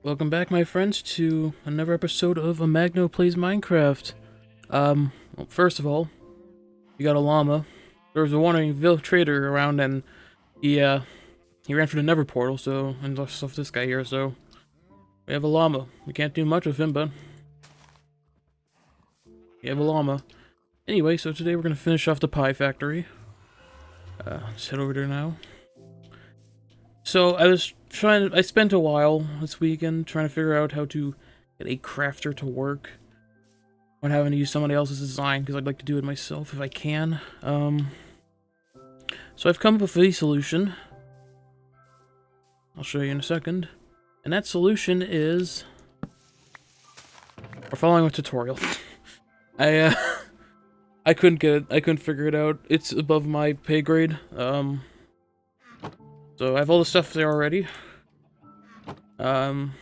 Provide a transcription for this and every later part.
Welcome back, my friends, to another episode of A Magkno Plays Minecraft. Well, first of all, we got a llama. There was a wandering trader around, and he ran for the Nether portal, and lost off this guy here, so we have a llama. We can't do much with him, but we have a llama. Anyway, so today we're gonna finish off the pie factory. Let's head over there now. So I spent a while this weekend trying to figure out how to get a crafter to work without having to use somebody else's design, because I'd like to do it myself if I can. So I've come up with a solution. I'll show you in a second. And that solution is... We're following a tutorial. I couldn't get it. I couldn't figure it out. It's above my pay grade. So I have all the stuff there already. I'm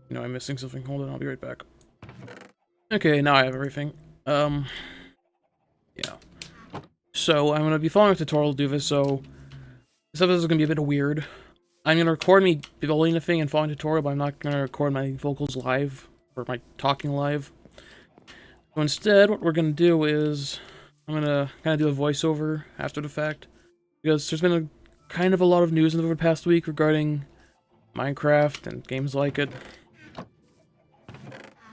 missing something. Hold on, I'll be right back. Okay, now I have everything. Yeah. So I'm gonna be following a tutorial to do this, so this episode is gonna be a bit weird. I'm gonna record me building the thing and following a tutorial, but I'm not gonna record my vocals live, or my talking live. So instead, what we're gonna do is, I'm gonna kind of do a voiceover after the fact, because there's been kind of a lot of news in the past week regarding Minecraft and games like it.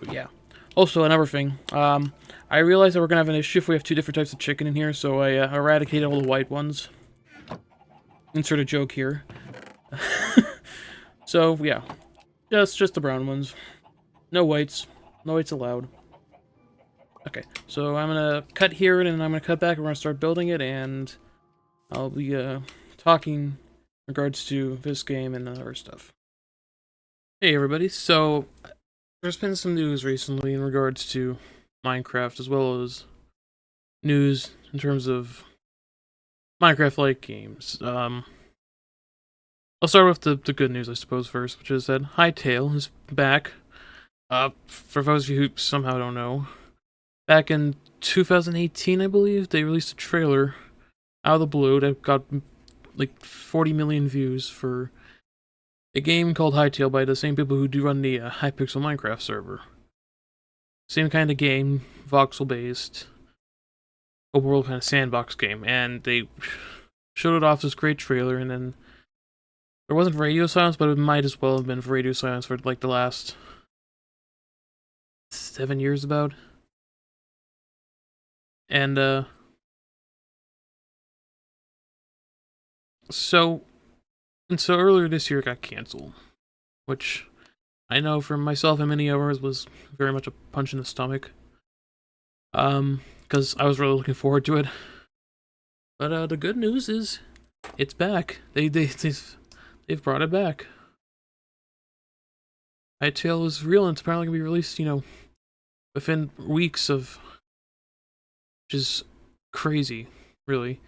But yeah. Also, another thing, I realized that we're gonna have an issue if we have two different types of chicken in here, so I eradicated all the white ones. Insert a joke here. So, yeah. Just the brown ones. No whites. No whites allowed. Okay, so I'm gonna cut here, and then I'm gonna cut back, and we're gonna start building it, and I'll be, talking in regards to this game and other stuff. Hey everybody, so there's been some news recently in regards to Minecraft, as well as news in terms of Minecraft-like games. I'll start with the good news, I suppose, first, which is that Hytale is back. For those of you who somehow don't know, back in 2018, I believe, they released a trailer out of the blue that got like 40 million views for a game called Hytale by the same people who do run the Hypixel Minecraft server. Same kind of game, voxel-based, open world kind of sandbox game, and they showed it off this great trailer, and then there wasn't radio silence, but it might as well have been radio silence for like the last 7 years about. And so earlier this year it got cancelled, which I know for myself and many others was very much a punch in the stomach. Because I was really looking forward to it. But the good news is it's back. They've brought it back. Hytale is real, and it's apparently gonna be released, within weeks of, which is crazy, really.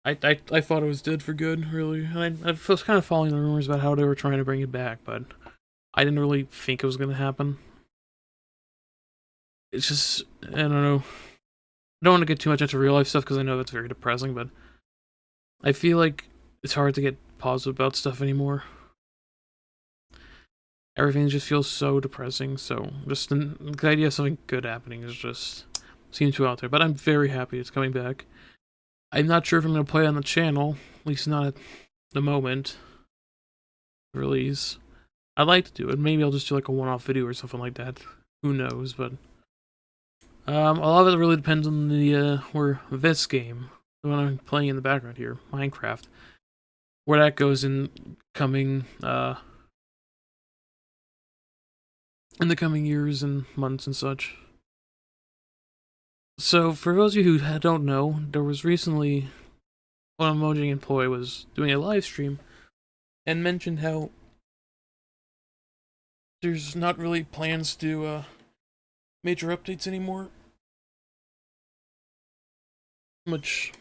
I thought it was dead for good, really. I was kind of following the rumors about how they were trying to bring it back, but I didn't really think it was gonna happen. It's just, I don't know. I don't want to get too much into real life stuff because I know that's very depressing, but I feel like it's hard to get positive about stuff anymore. Everything just feels so depressing, so just the idea of something good happening is just seems too out there. But I'm very happy it's coming back. I'm not sure if I'm going to play it on the channel, at least not at the moment. Release. I'd like to do it. Maybe I'll just do like a one-off video or something like that. Who knows, but a lot of it really depends on the where this game, the one I'm playing in the background here, Minecraft, where that goes in coming in the coming years and months and such. So for those of you who don't know, there was recently one Emoji employee was doing a live stream and mentioned how there's not really plans to do major updates anymore. Which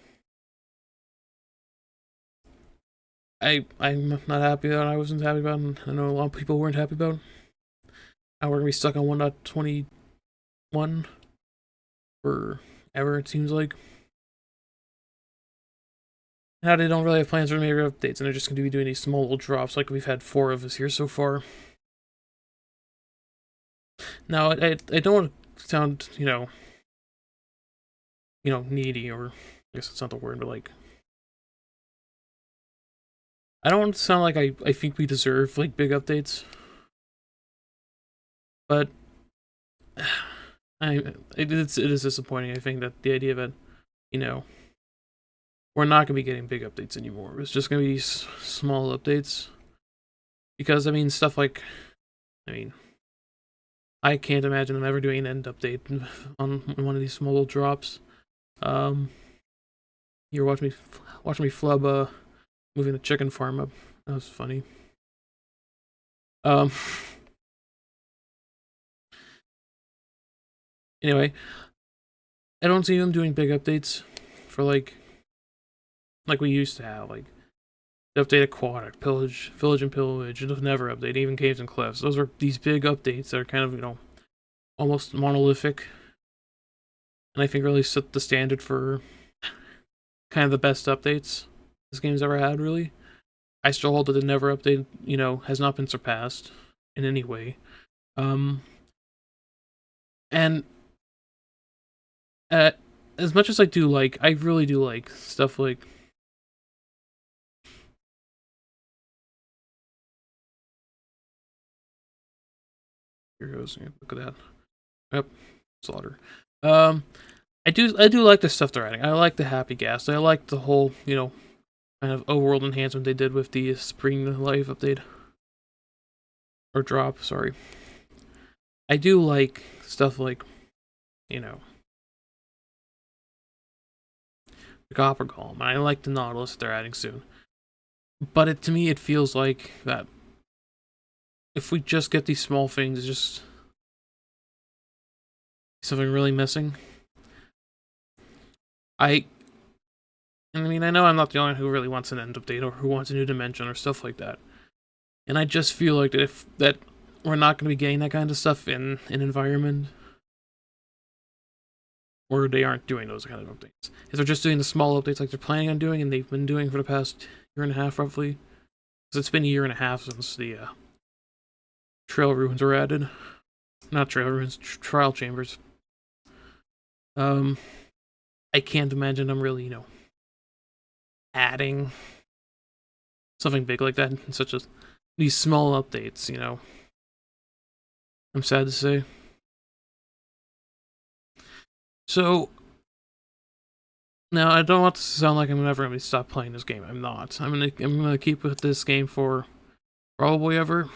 I'm not happy about. I wasn't happy about, and I know a lot of people weren't happy about. Now we're gonna be stuck on 1.21 forever, it seems like. How they don't really have plans for major updates, and they're just going to be doing these small little drops like we've had 4 of this here so far. Now, I don't want to sound, needy, or I guess it's not the word, but like, I don't want to sound like I think we deserve like big updates, but it is disappointing. I think that the idea that we're not gonna be getting big updates anymore. It's just gonna be these small updates, because I mean stuff like, I can't imagine them ever doing an end update on one of these small little drops. You're watching me flub moving the chicken farm up. That was funny. Anyway, I don't see them doing big updates for like we used to have, like the update Aquatic, Village and Pillage, the Never update, even Caves and Cliffs. Those are these big updates that are kind of, almost monolithic, and I think really set the standard for kind of the best updates this game's ever had, really. I still hold that the Never update, has not been surpassed in any way. And as much as I really do like stuff like here goes, look at that. Yep, slaughter. I do like the stuff they're adding. I like the happy gas. I like the whole, kind of overworld enhancement they did with the Spring Life update. Or drop, sorry. I do like stuff like, the Copper Golem. I like the Nautilus that they're adding soon. But to me, it feels like that if we just get these small things, it's just something really missing. I know I'm not the only one who really wants an end update or who wants a new dimension or stuff like that. And I just feel like that we're not going to be getting that kind of stuff in an environment where they aren't doing those kind of updates. If they're just doing the small updates like they're planning on doing and they've been doing for the past year and a half, roughly. Because it's been a year and a half since the Trail Ruins were added. Not Trail Ruins, Trial Chambers. I can't imagine them really, adding something big like that, such as these small updates, I'm sad to say. So, now I don't want to sound like I'm never going to stop playing this game. I'm not. I'm gonna keep with this game for probably ever.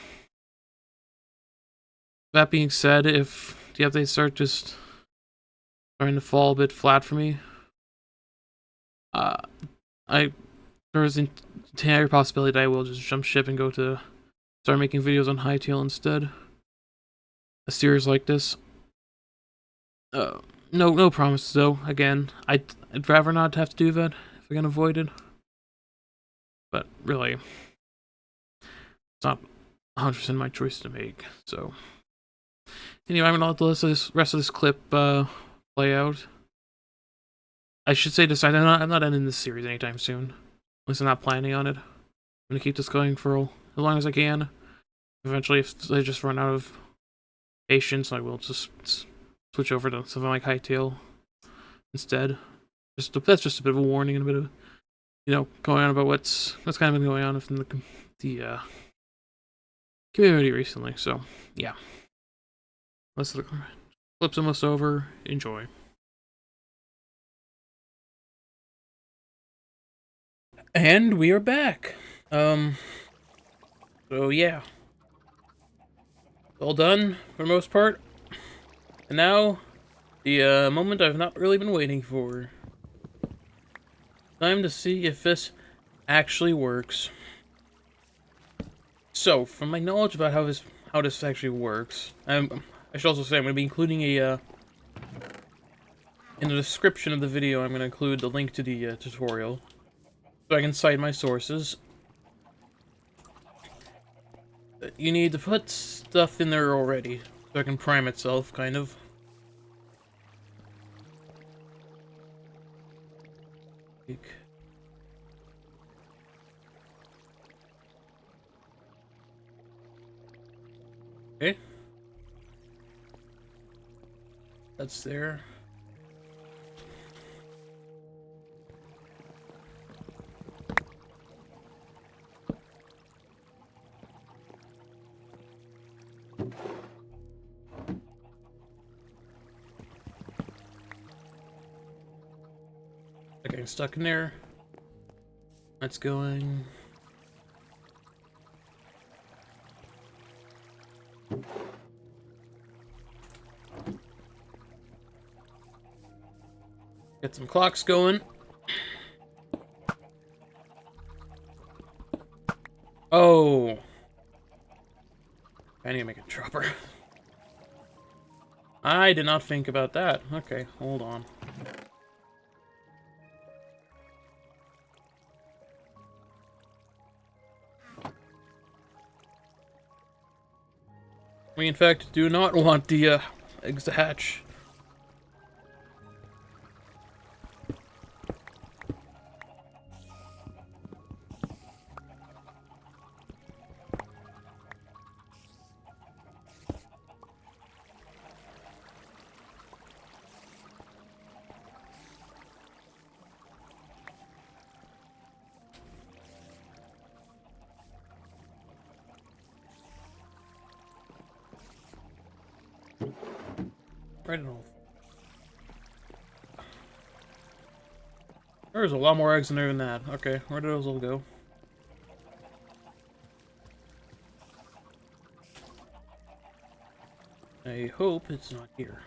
That being said, if the updates start just starting to fall a bit flat for me, there's an entire possibility that I will just jump ship and start making videos on Hytale instead. A series like this. No promises though. Again, I'd rather not have to do that if I can avoid it. But really, it's not 100% my choice to make. So anyway, I'm gonna let the rest of this clip play out. I should say this: I'm not ending this series anytime soon. At least I'm not planning on it. I'm gonna keep this going for as long as I can. Eventually, if I just run out of patience, I will just switch over to something like Hytale instead. That's just a bit of a warning and a bit of, going on about what's kind of been going on within the community recently. So yeah, let's look. Clip's almost over. Enjoy. And we are back. So yeah, all done for the most part. And now, the moment I've not really been waiting for. Time to see if this actually works. So, from my knowledge about how this actually works, I should also say I'm going to be including in the description of the video, I'm going to include the link to the tutorial, so I can cite my sources. You need to put stuff in there already, so it can prime itself, kind of. Okay. That's there. Okay, stuck in there. That's going. Get some clocks going. Oh. I need to make a dropper. I did not think about that. Okay, hold on. We, in fact, do not want the eggs to hatch. Right enough. There's a lot more eggs in there than that. Okay, where did those all go? I hope it's not here.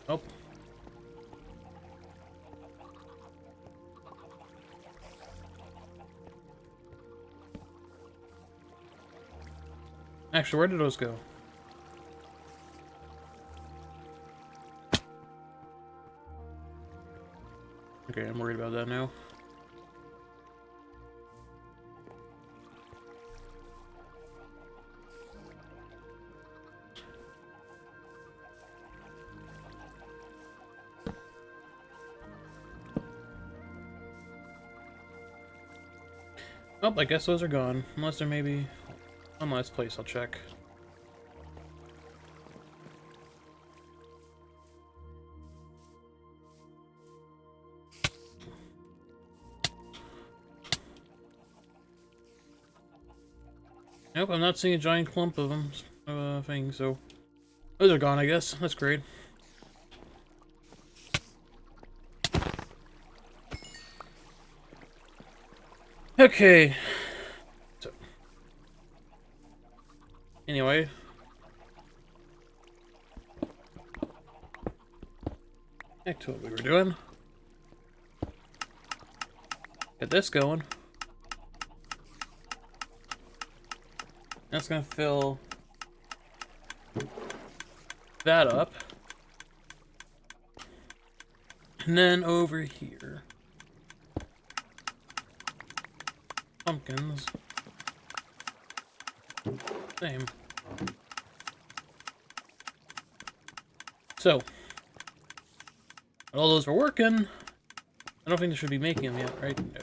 Nope. Actually, where did those go? Okay, I'm worried about that now. Oh, I guess those are gone. Unless there may be one last place I'll check. Nope, I'm not seeing a giant clump of them, thing, so... Those are gone, I guess. That's great. Okay. So... Anyway. Back to what we were doing. Get this going. That's gonna fill that up. And then over here. Pumpkins. Same. So. All those were working. I don't think they should be making them yet, right? No.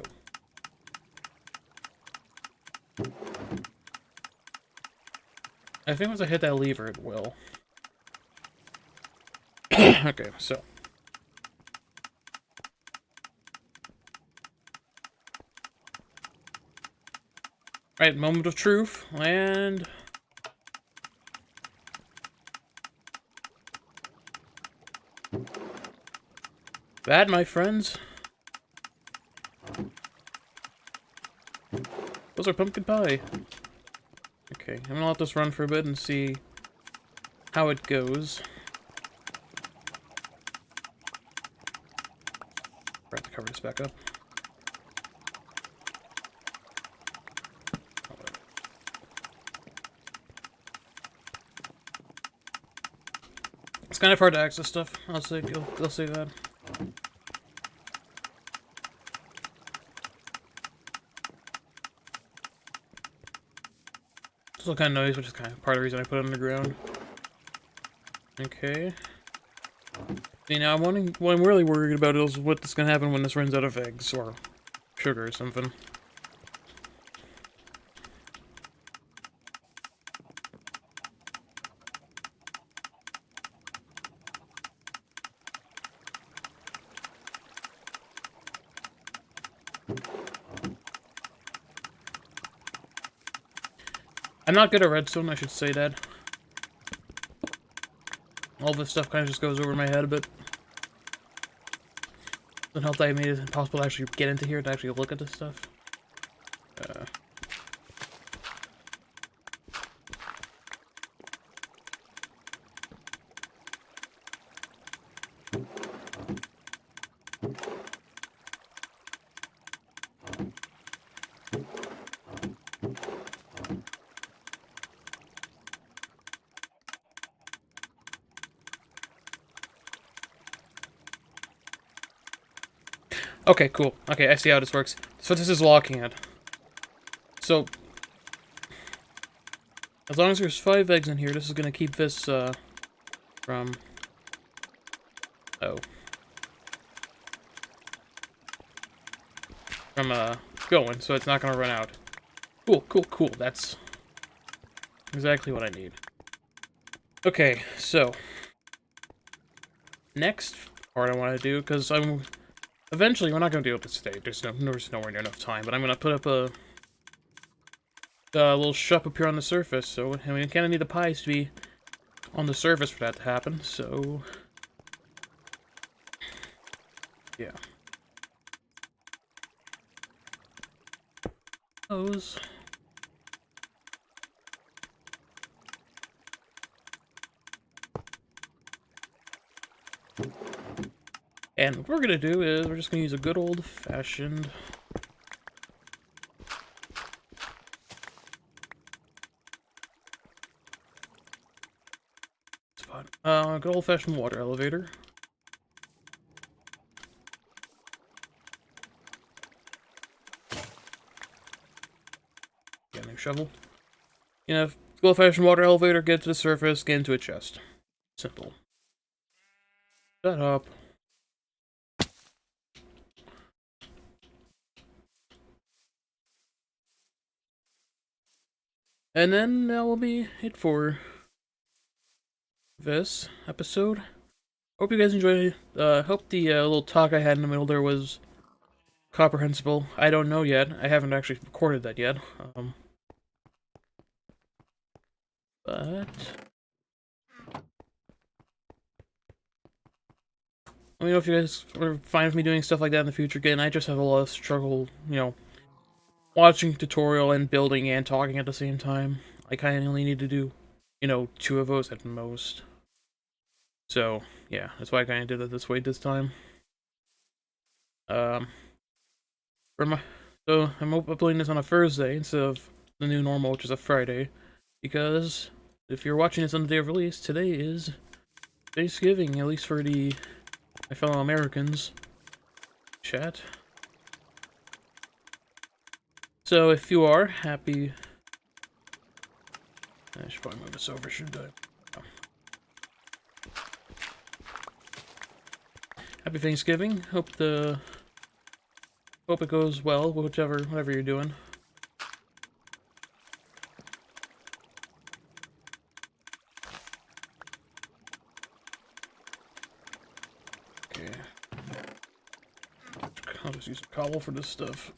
I think once I hit that lever, it will. Okay, so. Right, moment of truth, and... That, my friends. Those are pumpkin pie. Okay, I'm gonna let this run for a bit and see how it goes. Forgot to cover this back up. It's kind of hard to access stuff. I'll say that. It's all kind of noise, which is kind of part of the reason I put it underground. Okay. See, now I'm wondering, what I'm really worried about is what's gonna happen when this runs out of eggs, or sugar or something. I'm not good at redstone, I should say that. All this stuff kind of just goes over my head a bit. Doesn't help that I made it impossible to actually get into here to actually look at this stuff. Okay, cool. Okay, I see how this works. So this is locking it. So, as long as there's 5 eggs in here, this is gonna keep this, from... Oh. From, going, so it's not gonna run out. Cool, cool, cool. That's exactly what I need. Okay, so... Next part I want to do, because I'm... Eventually, we're not going to do it today. There's nowhere near enough time, but I'm going to put up a little shop up here on the surface, so I mean, kind of need the pies to be on the surface for that to happen, so... Yeah. Those... And what we're going to do is, we're just going to use a good old-fashioned... good old-fashioned water elevator. Get a new shovel. You know, good old-fashioned water elevator, get to the surface, get into a chest. Simple. Shut up. And then that will be it for this episode. Hope you guys enjoyed it. Hope the little talk I had in the middle there was comprehensible. I don't know yet. I haven't actually recorded that yet. But... Let me know if you guys are fine with me doing stuff like that in the future. Again, I just have a lot of struggle, you know, watching tutorial and building and talking at the same time. I kind of only need to do, you know, 2 of those at most. So, yeah, that's why I kind of did it this way this time. So I'm uploading this on a Thursday instead of the new normal, which is a Friday, because if you're watching this on the day of release, today is Thanksgiving, at least for my fellow Americans. Chat. So if you are happy, I should probably move this over, shouldn't I? Oh. Happy Thanksgiving. Hope it goes well, whatever you're doing. Okay. I'll just use cobble for this stuff.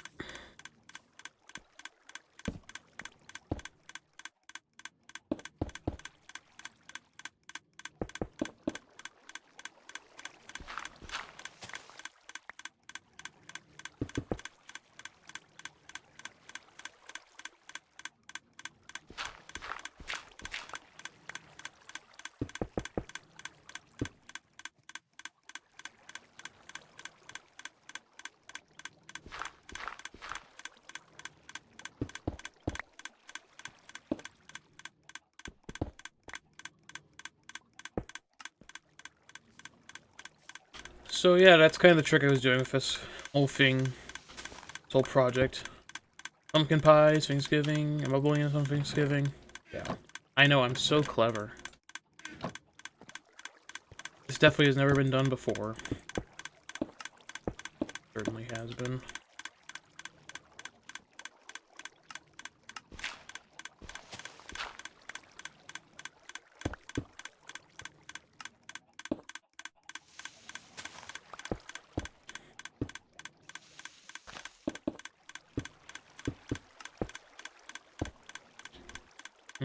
So yeah, that's kind of the trick I was doing with this whole thing, this whole project. Pumpkin pies, Thanksgiving, I'm uploading this on Thanksgiving. Yeah, I know, I'm so clever. This definitely has never been done before. Certainly has been.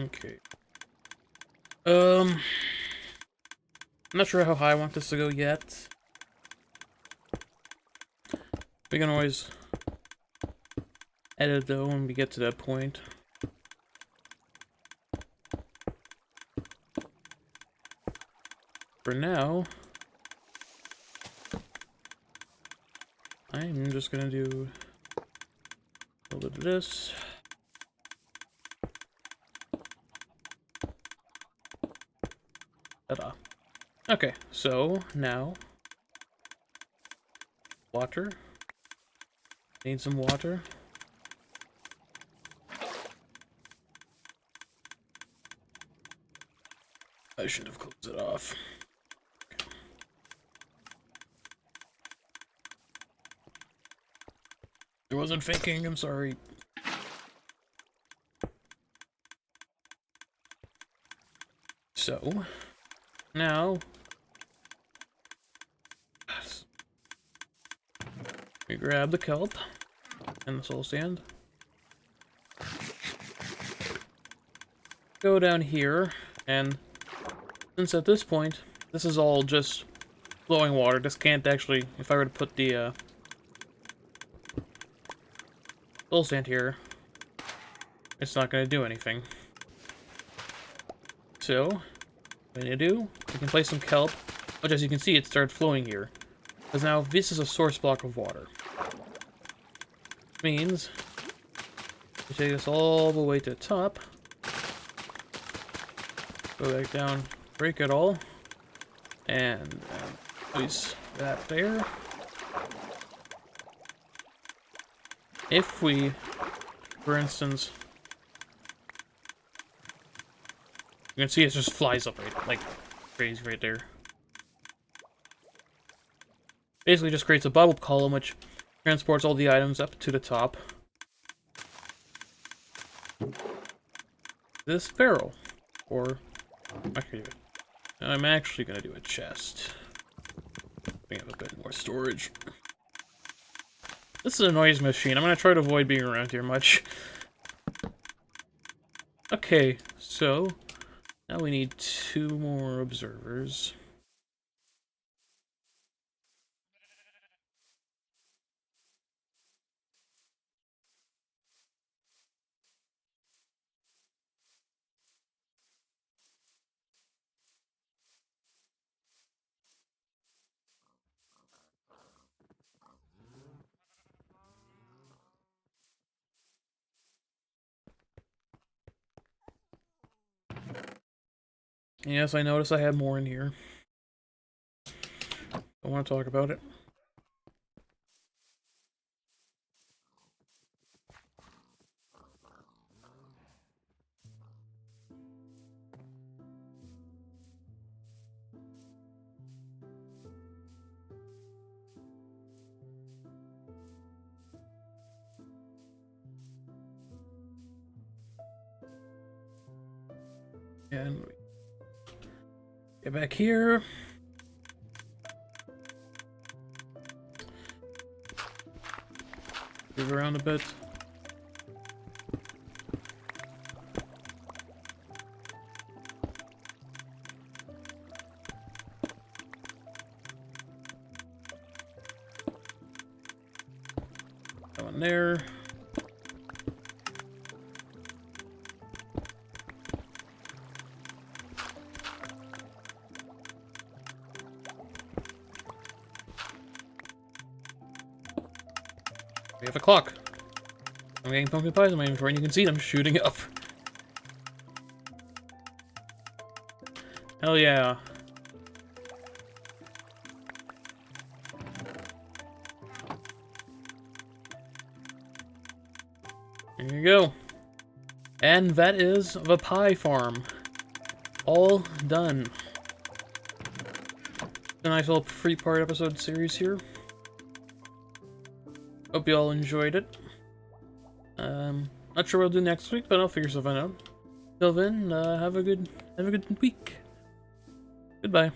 Okay. I'm not sure how high I want this to go yet. We can always edit though when we get to that point. For now, I'm just gonna do a little bit of this. Ta-da. Okay, so now water. Need some water. I should have closed it off. Okay. I wasn't faking, I'm sorry. So, now we grab the kelp and the soul sand. Go down here, and since at this point, this is all just flowing water, this can't actually, if I were to put the soul sand here, it's not going to do anything. So, what I'm going to do, we can place some kelp, which as you can see, it started flowing here. Because now this is a source block of water. Which means, we take this all the way to the top, go back down, break it all, and place that there. If we, for instance, you can see it just flies up right, like crazy right there. Basically just creates a bubble column which transports all the items up to the top. This barrel, or I'm actually gonna do a chest. We have a bit more storage. This is a noise machine. I'm gonna try to avoid being around here much. Okay, so now we need 2 more observers. Yes, I noticed I had more in here. I want to talk about it. And we get back here. Move around a bit. That one there. We have a clock. I'm getting pumpkin pies in my inventory, and you can see them shooting up. Hell yeah. There you go. And that is the pie farm. All done. A nice little 3-part episode series here. Hope you all enjoyed it. Not sure what I'll do next week, but I'll figure something out. Till then, have a good week. Goodbye.